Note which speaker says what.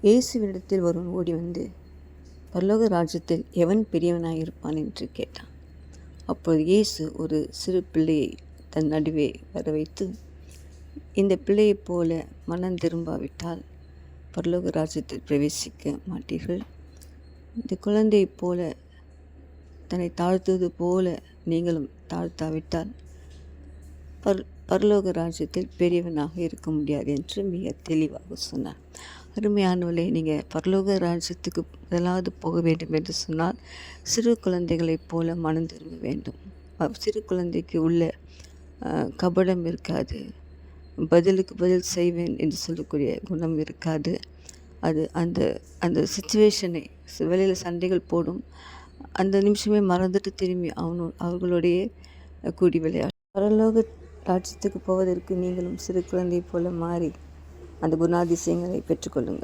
Speaker 1: இயேசுவினிடத்தில் ஒருவன் ஓடி வந்து, பரலோக ராஜ்யத்தில் எவன் பெரியவனாயிருப்பான் என்று கேட்டான். அப்போது இயேசு ஒரு சிறு பிள்ளையை தன் நடுவே வர வைத்து, இந்த பிள்ளையைப் போல மனம் திரும்பாவிட்டால் பரலோக ராஜ்யத்தில் பிரவேசிக்க மாட்டீர்கள். இந்த குழந்தையைப் போல தன்னை தாழ்த்துவது போல நீங்களும் தாழ்த்தாவிட்டால் பரலோக ராஜ்யத்தில் பெரியவனாக இருக்க முடியாது என்று மிக தெளிவாக சொன்னார். அருமையானவர்களே, நீங்கள் பரலோக ராஜ்யத்துக்கு முதலாவது போக வேண்டும் என்று சொன்னால் சிறு குழந்தைகளைப் போல மனம் திரும்ப வேண்டும். சிறு குழந்தைக்கு உள்ள கபடம் இருக்காது, பதிலுக்கு பதில் செய்வேன் என்று சொல்லக்கூடிய குணம் இருக்காது. அது அந்த அந்த சுச்சுவேஷனை வெளியில் சண்டைகள் போடும், அந்த நிமிஷமே மறந்துட்டு திரும்பி அவர்களுடைய கூடி விளையாடும். பரலோக ராஜ்யத்துக்கு போவதற்கு நீங்களும் சிறு குழந்தை போல மாறி அந்த குணாதிசயங்களை பெற்றுக்கொள்ளுங்கள்.